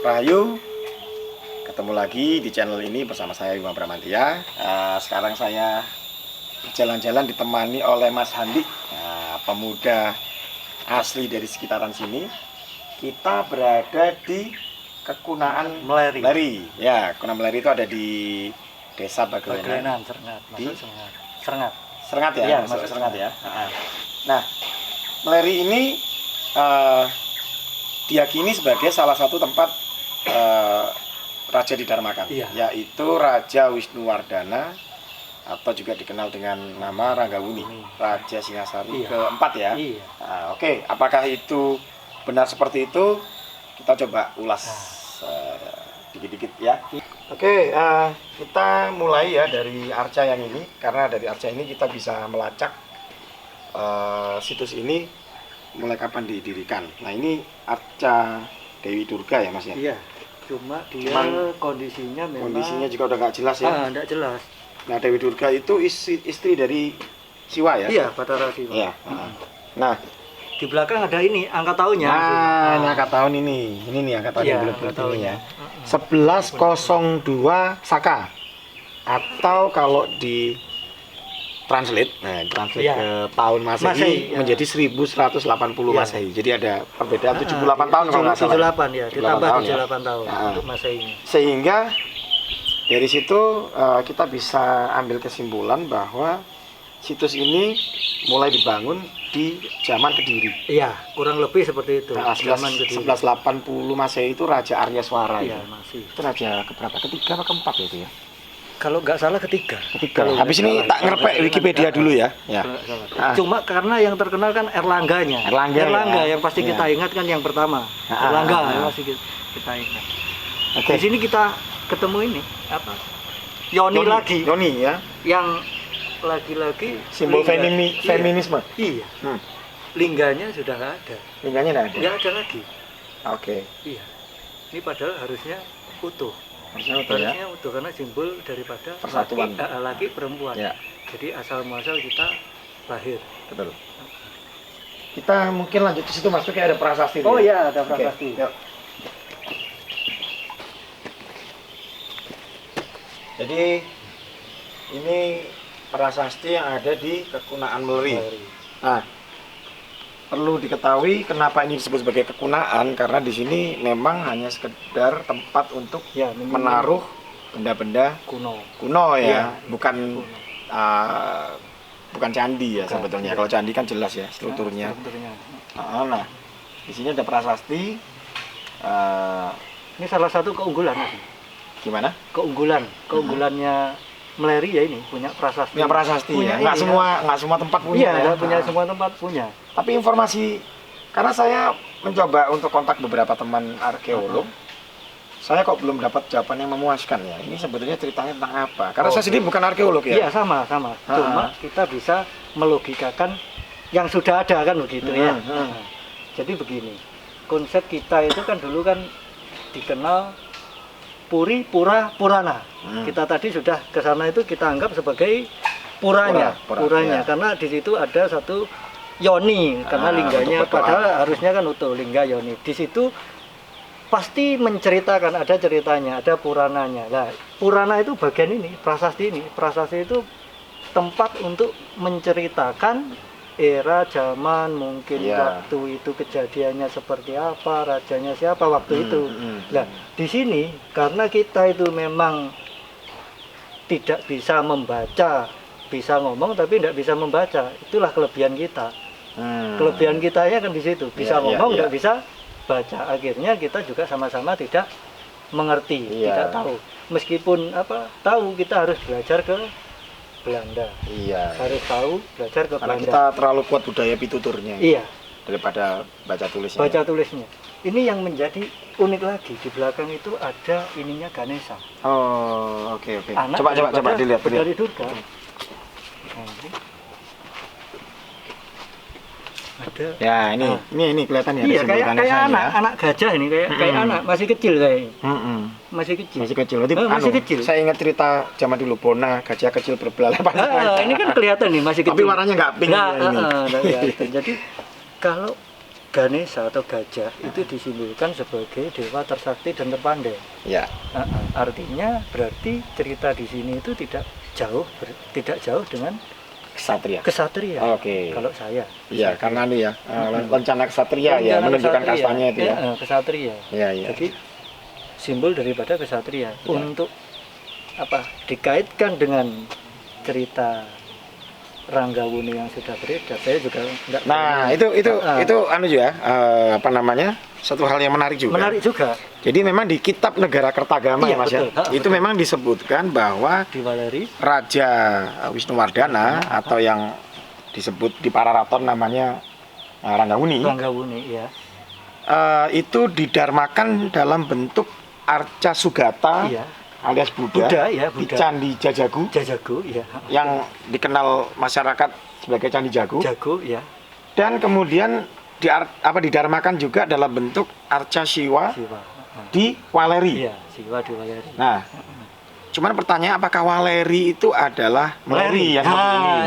Rahayu, ketemu lagi di channel ini bersama saya Bima Bramantia. Sekarang saya jalan-jalan ditemani oleh Mas Handi, pemuda asli dari sekitaran sini. Kita berada di Kekunaan Meleri. Ya, Kekunaan Meleri itu ada di Desa Baglenan. Serengat ya, masuk Serengat ya. Nah, Meleri ini diyakini sebagai salah satu tempat raja didarmakan, yaitu Raja Wisnuwardana atau juga dikenal dengan nama Ranggawuni, Raja Singasari keempat ya. Nah, oke, apakah itu benar seperti itu? Kita coba ulas dikit-dikit ya. Oke, kita mulai ya dari arca yang ini, karena dari arca ini kita bisa melacak situs ini mulai kapan didirikan. Nah, ini arca Dewi Durga ya Mas ya? Iya, cuma dia kondisinya memang... Kondisinya juga udah nggak jelas ya? Nggak jelas. Nah, Dewi Durga itu istri dari Siwa ya? Iya, Batara Siwa. Iya. Nah, di belakang ada ini, angka tahunnya. Nah, ini angka tahun ini. Ini nih angka tahun yang bulat-bulat ini ya. 1102 Saka. Atau kalau di translate ke tahun Masehi menjadi 1180 Masehi. Jadi ada perbedaan 78 tahun kalau nggak salah. 78 ya, ditambah 78 tahun untuk Masehi. Sehingga dari situ kita bisa ambil kesimpulan bahwa situs ini mulai dibangun di zaman Kediri. Iya, kurang lebih seperti itu. Nah, 1180 Masehi itu Raja Aryaswara. Iya, masih. Itu raja keberapa? Ketiga atau keempat itu ya? Kalau nggak salah ketiga. Habis ini tak ngerpek Wikipedia dulu ya. Cuma karena yang terkenal kan Erlangganya. Erlangga yang pasti kita ingat kan yang pertama. Erlangga yang pasti kita ingat. Di sini kita ketemu ini apa? Yoni lagi. Yoni ya. Yang lagi-lagi simbol feminisme. Iya. Lingganya sudah nggak ada. Lingganya nggak ada. Nggak ada lagi. Oke. Iya. Ini padahal harusnya utuh. Harusnya utuh karena simbol daripada persatuan laki perempuan. Ya. Jadi asal muasal kita lahir. Betul. Kita mungkin lanjut ke situ, Mas. Kayak ada prasasti. Oh iya, ada prasasti. Yuk. Jadi ini prasasti yang ada di Kekunaan Meleri. Nah, perlu diketahui kenapa ini disebut sebagai kekunaan, karena di sini memang hanya sekedar tempat untuk menaruh benda-benda kuno ya, bukan bukan candi ya sebetulnya. Kalau candi kan jelas ya strukturnya. Nah, di sini ada prasasti. Ini salah satu keunggulan. Gimana? Keunggulannya Meleri ya, ini punya prasasti. Punya prasasti ya. Nggak semua tempat punya. Iya, nggak punya semua tempat punya. Tapi informasi, karena saya mencoba untuk kontak beberapa teman arkeolog, saya kok belum dapat jawaban yang memuaskan ya. Ini sebetulnya ceritanya tentang apa? Karena saya sendiri bukan arkeolog ya. Iya, sama. Cuma kita bisa melogikakan yang sudah ada kan begitu ya. Jadi begini, konsep kita itu kan dulu kan dikenal Puri, Pura, Purana. Kita tadi sudah ke sana itu kita anggap sebagai puranya, karena di situ ada satu yoni, karena lingganya padahal harusnya kan utuh lingga yoni. Di situ pasti menceritakan, ada ceritanya, ada purananya. Nah, Purana itu bagian ini, prasasti ini. Prasasti itu tempat untuk menceritakan era zaman mungkin waktu itu kejadiannya seperti apa, rajanya siapa waktu itu. Nah, di sini karena kita itu memang tidak bisa membaca, bisa ngomong tapi tidak bisa membaca, itulah kelebihan kita. Kelebihan kitanya kan di situ, bisa ngomong tidak bisa baca. Akhirnya kita juga sama-sama tidak mengerti, tidak tahu. Meskipun tahu, kita harus belajar ke Belanda. Harus tahu, belajar ke Belanda. Karena kita terlalu kuat budaya pituturnya. Daripada baca tulisnya. Baca tulisnya. Ini yang menjadi unik lagi, di belakang itu ada ininya Ganesha. Oh, oke. Coba dilihat. Dari Durga. Ada. Ya, ini kelihatan ya. Iya, kayak anak gajah ini, kayak anak masih kecil kayak. Masih kecil. Masih kecil. Saya ingat cerita zaman dulu, Bona, gajah kecil berbelalai. Ini kan kelihatan nih masih kecil. Tapi warnanya nggak pink. Jadi kalau Ganesha atau gajah itu disimbolkan sebagai dewa tersakti dan terpandai. Ya. Artinya berarti cerita di sini itu tidak jauh dengan kesatria. Oke. Kalau saya. Iya, karena ini ya lencana kesatria ya, menunjukkan kastanya itu ya. Kesatria. Iya. Jadi simbol daripada kesatria untuk dikaitkan dengan cerita Ranggawuni yang sudah beredar, saya juga enggak. Nah, itu juga satu hal yang menarik juga. Menarik juga. Jadi memang di kitab Negara Kertagama ya Mas betul. ya. Itu memang disebutkan bahwa Di Waleri Raja Wisnuwardana atau yang disebut di para raton namanya Ranggawuni. Ya. Itu didarmakan dalam bentuk arca Sugata. Iya. Alias Buddha. Di Candi Jajagu. Ya. Yang dikenal masyarakat sebagai Candi Jago. Ya. Dan kemudian didarmakan juga dalam bentuk arca Siwa. Di Waleri. Iya, Siwa di Waleri. Nah, cuman pertanyaan apakah Waleri itu adalah Meleri yang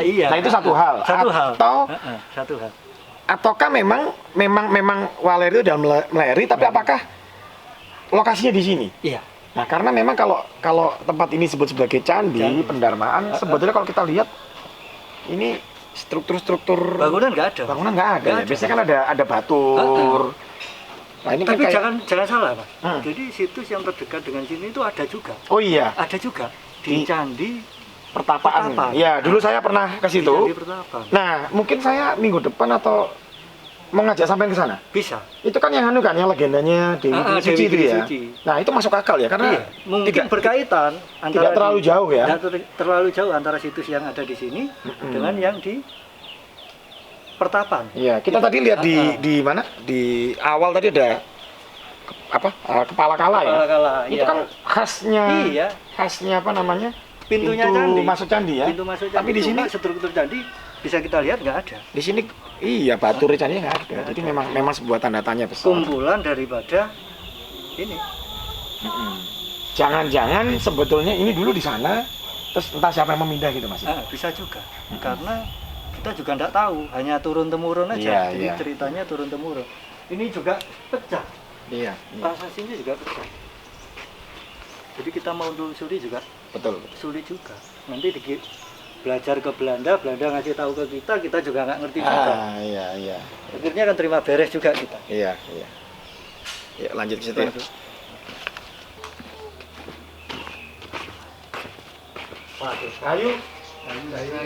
iya. Nah, itu satu hal. Satu hal. Ataukah memang Waleri itu dalam Meleri, tapi apakah lokasinya di sini? Iya. Nah, karena memang kalau tempat ini disebut sebagai candi pendarmaan, sebetulnya kalau kita lihat ini struktur bangunan nggak ada. Ya. Biasanya kan ada batur. Nah, ini tapi kan jangan salah, Mas. Jadi situs yang terdekat dengan sini itu ada juga. Oh iya. Ada juga di Candi Pertapaan. Ya, dulu saya pernah ke situ. Candi Pertapaan. Nah, mungkin saya minggu depan atau mengajak sampai ke sana. Bisa. Itu kan yang yang legendanya Dewi Suci itu ya. Nah, itu masuk akal ya karena mungkin berkaitan antara tidak terlalu jauh ya. Tidak terlalu jauh antara situs yang ada di sini dengan yang di Pertapan. Iya, kita tadi lihat di mana? Di awal tadi ada kepala kala ya. Itu kan khasnya apa namanya? Pintunya pintu candi. Masuk candi ya. Pintu masuk candi. Tapi di sini struktur candi bisa kita lihat nggak ada. Di sini batu candinya nggak ada. Jadi memang sebuah tanda tanya besar. Kumpulan daripada ini. Jangan-jangan sebetulnya ini dulu di sana, terus entah siapa yang memindah gitu Mas. Bisa juga. Karena kita juga nggak tahu, hanya turun temurun aja. Jadi ceritanya turun temurun. Ini juga pecah. Iya. Prasasinya juga pecah. Jadi kita mau telusuri juga betul. Sulit juga. Nanti belajar ke Belanda ngasih tahu ke kita juga nggak ngerti juga. Iya. Akhirnya kan terima beres juga kita. Iya. Ya, lanjut ke situ ya. Ayo.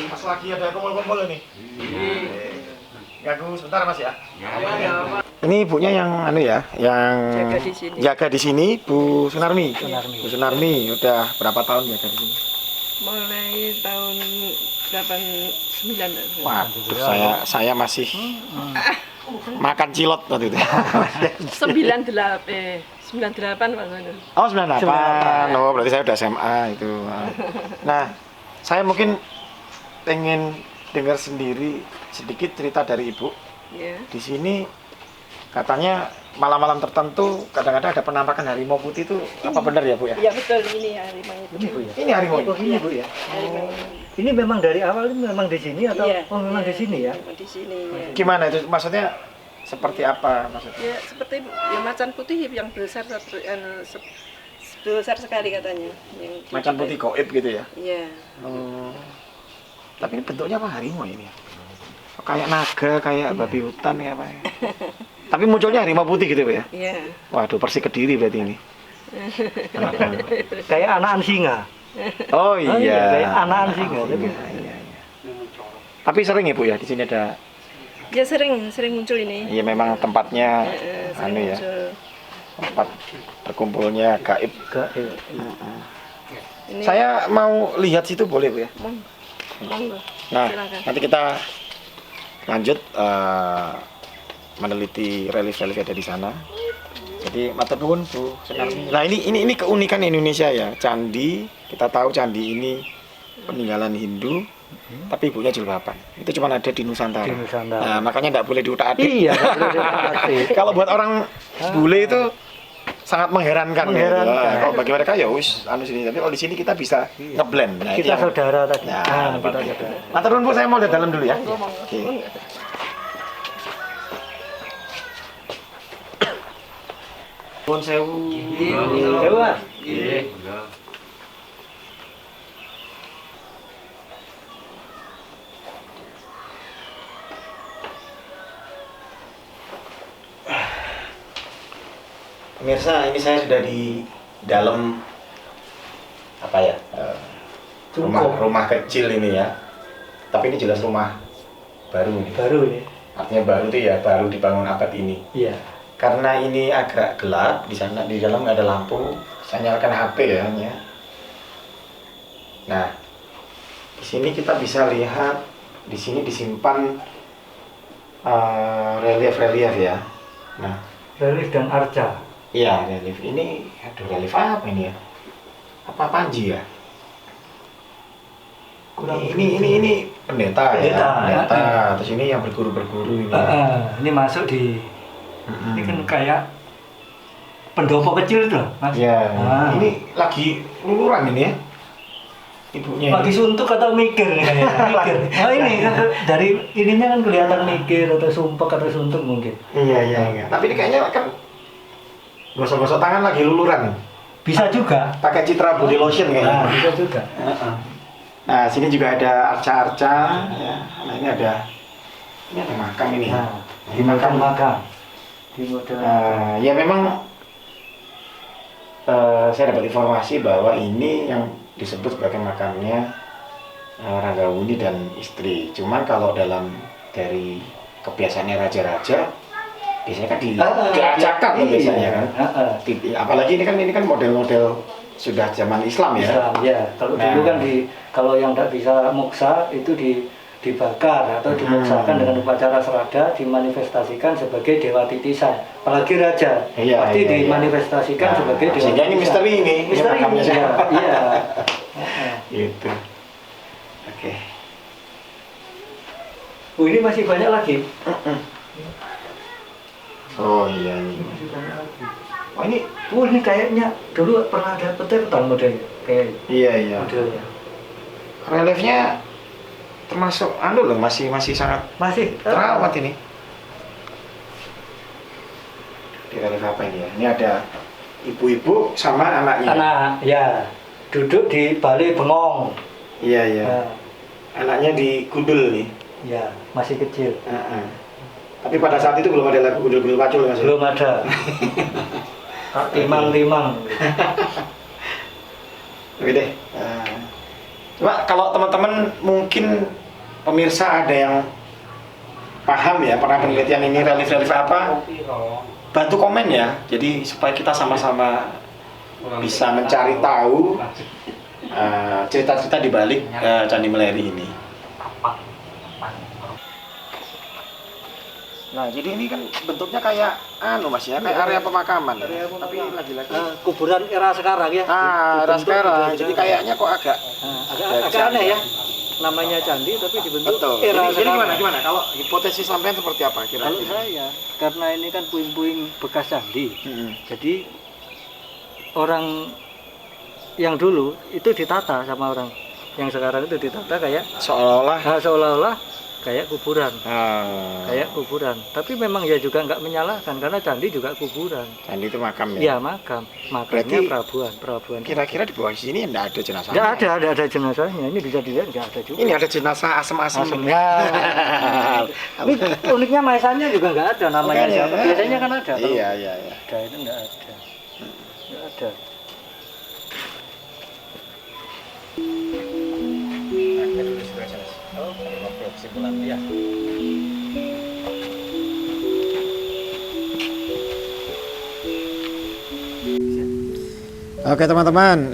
Mas lagi ada kumpul-kumpul ini. Ganggu sebentar Mas ya. Ini ibunya yang yang jaga di sini, Bu Sunarmi. Bu Sunarmi udah berapa tahun jaga di sini? Mulai tahun 89. Waduh, saya masih makan cilot waktu itu. 98 waktu itu. Oh, 98. Oh, berarti saya udah SMA itu. Nah, saya mungkin pengen dengar sendiri sedikit cerita dari Ibu. Yeah. Di sini katanya malam-malam tertentu kadang-kadang ada penampakan harimau putih itu apa benar ya Bu ya? Iya betul, ini harimau itu. Ini Bu ya. Ini harimau. Ini Bu ya. Harimau. Ini memang dari awal ini memang di sini atau memang di sini ya? Di sini. Ya. Gimana itu maksudnya? Seperti apa maksudnya? Ya seperti macan putih yang besar besar sekali katanya. Macan putih goib gitu ya? Iya. Tapi ini bentuknya apa harimau ini? Kayak naga, kayak babi hutan ya Pak. Tapi munculnya harimau putih gitu ya? Iya. Waduh, persis Kediri berarti ini. Kayak anakan singa. Oh iya. Kayak anakan singa. Iya. Tapi sering ya Bu ya di sini ada. Ya sering muncul ini. Iya memang tempatnya ya. Tempat berkumpulnya gaib. Ini Saya mau lihat situ boleh Bu ya? Monggo. Nah, Silakan. nanti kita lanjut meneliti relief-relief yang ada di sana. Jadi matur nuwun Bu Sunarmi. Nah, ini keunikan Indonesia ya. Candi, kita tahu candi ini peninggalan Hindu, tapi ibunya jilbaban. Itu cuma ada di Nusantara. Nah, makanya tidak boleh diutak-atik. Iya, nggak boleh diutak-atik. Kalau buat orang bule itu sangat mengherankan. Kalau bagi mereka ya wis sini, tapi kalau di sini kita bisa ngeblend. Nah, kita saudara tadi. Nah, kita saudara. Matur nuwun Bu, saya mau lihat dalam dulu ya. Oke. Pun sewu. Sewu, Mas. Pemirsa, ini saya sudah di dalam apa ya? Rumah kecil ini ya. Tapi ini jelas rumah baru nih. Baru ya. Artinya baru itu ya baru dibangun abad ini. Iya. Karena ini agak gelap di sana, di dalam nggak ada lampu. Saya nyalakan HP ya hanya. Nah, di sini kita bisa lihat di sini disimpan relief-relief ya. Nah, Relief dan arca. iya relief ini, aduh relief apa ini ya? Apa Panji ya? Ini pendeta ya, pendeta. Terus ini yang berguru-berguru ini. Ini masuk di, ini kan kayak pendopo kecil itu loh, Mas. Ya, ini lagi luluran ini ya. Ibunya. Lagi suntuk atau mikir nih kayaknya. Mikir. Oh ini kan dari ininya kan kelihatan mikir atau sumpek atau suntuk mungkin. Iya. Tapi ini kayaknya kan gosok-gosok tangan lagi luluran. Bisa juga. Pakai citra body lotion kayaknya. Nah, bisa juga. Nah, sini juga ada arca-arca ya. Nah, ini ada makam ini. Nah, di makam. Di model. Ya memang saya dapat informasi bahwa ini yang disebut sebagai makamnya Ranggawuni dan istri. Cuman kalau dari kebiasaannya raja-raja biasanya kan diacakan biasanya kan. Apalagi ini kan model-model sudah zaman Islam ya. Islam, ya. Kalau dulu kan kalau yang tidak bisa muksa itu dibakar atau dimuksakan dengan upacara serada, dimanifestasikan sebagai dewa titisan. Apalagi raja, pasti dimanifestasikan sebagai dewa sehingga ini misteri ini. Misteri makamnya siapa? Iya. Gitu. Oke. Oh, ini masih banyak lagi. Oh iya ini. Masih banyak lagi. Oh ini ini kayaknya dulu pernah ada petetan modelnya kayak iya. modelnya. Reliefnya termasuk loh masih sangat terawat ini. Di relief apa ini ya? Ini ada ibu-ibu sama anaknya. Anak ya duduk di balik bengong. Iya. Nah, anaknya di gundul nih. Ya masih kecil. Tapi pada saat itu belum ada lagu gundul-gundul pacul Mas. Belum ada. Limang. Oke deh. Coba kalau teman-teman mungkin pemirsa ada yang paham ya pernah penelitian ini relief apa, bantu komen ya. Jadi supaya kita sama-sama bisa mencari tahu cerita-cerita di balik Candi Meleri ini. Nah, jadi ini kan bentuknya kayak Mas ya, kayak area pemakaman. Tapi lagi-lagi kuburan era sekarang ya. Era sekarang. Jadi kayaknya kok agak aneh ya. Namanya candi tapi dibentuk era era sekarang. sekarang. Gimana? Kalau hipotesis sampean seperti apa kira-kira? Kalau saya, karena ini kan puing-puing bekas candi. Jadi orang yang dulu itu ditata sama orang yang sekarang itu ditata kayak seolah-olah kayak kuburan. Kayak kuburan. Tapi memang ya juga nggak menyalahkan karena candi juga kuburan. Candi itu makam ya? Iya, makam. Makamnya perabuan. Kira-kira di bawah sini enggak ada jenazahnya? Nggak ada jenazahnya. Ini bisa dilihat nggak ada juga. Ini ada jenazah asem-asem. Ya. Ini uniknya maesannya juga nggak ada namanya siapa. Biasanya kan ada. Iya. Ada itu nggak ada. Nggak ada. Kesimpulan ya. Oke teman-teman,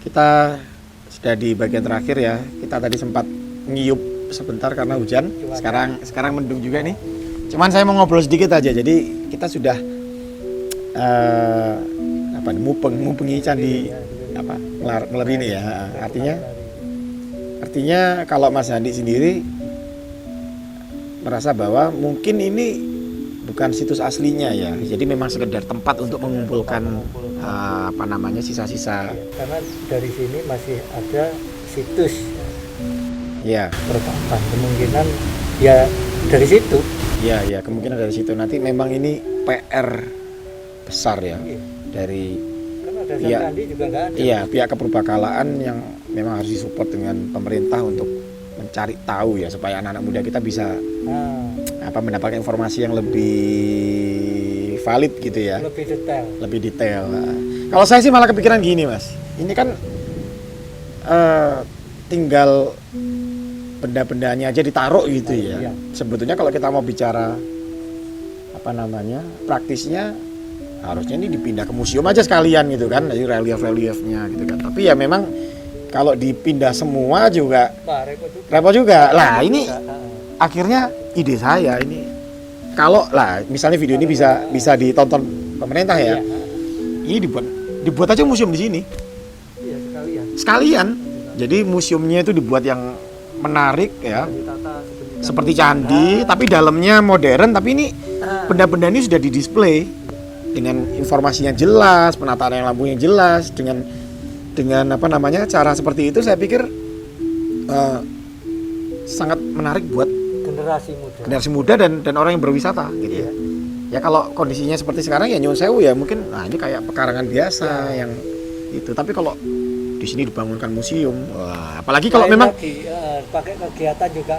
kita sudah di bagian terakhir ya. Kita tadi sempat ngiyup sebentar karena hujan. Sekarang mendung juga nih. Cuman saya mau ngobrol sedikit aja. Jadi kita sudah mupengi candi Meleri ini ya. Artinya kalau Mas Handi sendiri merasa bahwa mungkin ini bukan situs aslinya ya. Jadi memang sekedar tempat untuk mengumpulkan sisa-sisa. Karena dari sini masih ada situs. Ya. Pertama kemungkinan ya dari situ. Ya, kemungkinan dari situ. Nanti memang ini PR besar ya Iya. dari Kan ada Iya. candi juga nggak ada. iya pihak kepurbakalaan yang memang harus disupport dengan pemerintah untuk mencari tahu ya supaya anak-anak muda kita bisa Nah, mendapatkan informasi yang lebih valid gitu ya, lebih detail. lebih detail. Nah, kalau saya sih malah kepikiran gini Mas, ini kan tinggal benda-bendanya aja ditaruh gitu ya. Iya. Sebetulnya kalau kita mau bicara praktisnya harusnya ini dipindah ke museum aja sekalian gitu kan, dari relief-reliefnya gitu kan. Tapi ya memang kalau dipindah semua juga Wah, repot juga. repot juga. Lah ini Nah, akhirnya ide saya ini, kalau lah misalnya video ini bisa ditonton pemerintah ya, iya. ini dibuat aja museum di sini Iya, sekalian. sekalian. Jadi museumnya itu dibuat yang menarik ya, Ditata sedemikian seperti candi, tapi dalamnya modern. Tapi ini benda-benda ini sudah didisplay dengan informasinya jelas, penataan yang lampunya jelas, dengan cara seperti itu. Saya pikir sangat menarik buat generasi muda dan orang yang berwisata gitu ya. Ya kalau kondisinya seperti sekarang ya nyuwun sewu ya, mungkin ini kayak pekarangan biasa yang itu. Tapi kalau di sini dibangunkan museum, wah, apalagi kalau memang pakai kegiatan juga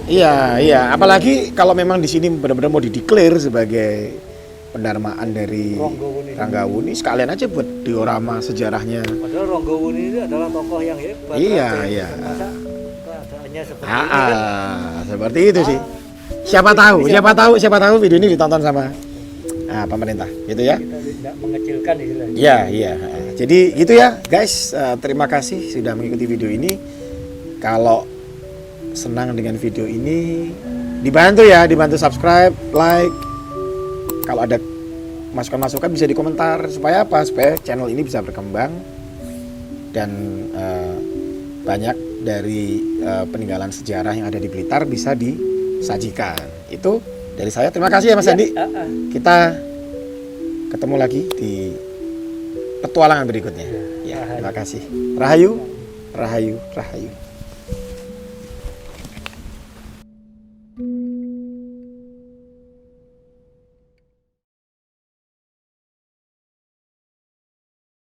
iya, apalagi kalau memang di sini benar-benar mau dideklar sebagai pendarmaan dari Ranggawuni, sekalian aja buat diorama sejarahnya. Padahal Ranggawuni itu adalah tokoh yang hebat. Iya. Masa keadaannya seperti ini kan? Seperti itu sih. Siapa tahu video ini ditonton sama pemerintah, gitu ya. Kita tidak mengecilkan istilahnya. Iya. Jadi gitu ya, guys. Terima kasih sudah mengikuti video ini. Kalau senang dengan video ini, dibantu subscribe, like. Kalau ada masukan-masukan bisa di komentar, supaya apa? Supaya channel ini bisa berkembang dan banyak dari peninggalan sejarah yang ada di Blitar bisa disajikan. Itu dari saya. Terima kasih ya Mas Andi. Kita ketemu lagi di petualangan berikutnya. Ya, terima kasih. Rahayu.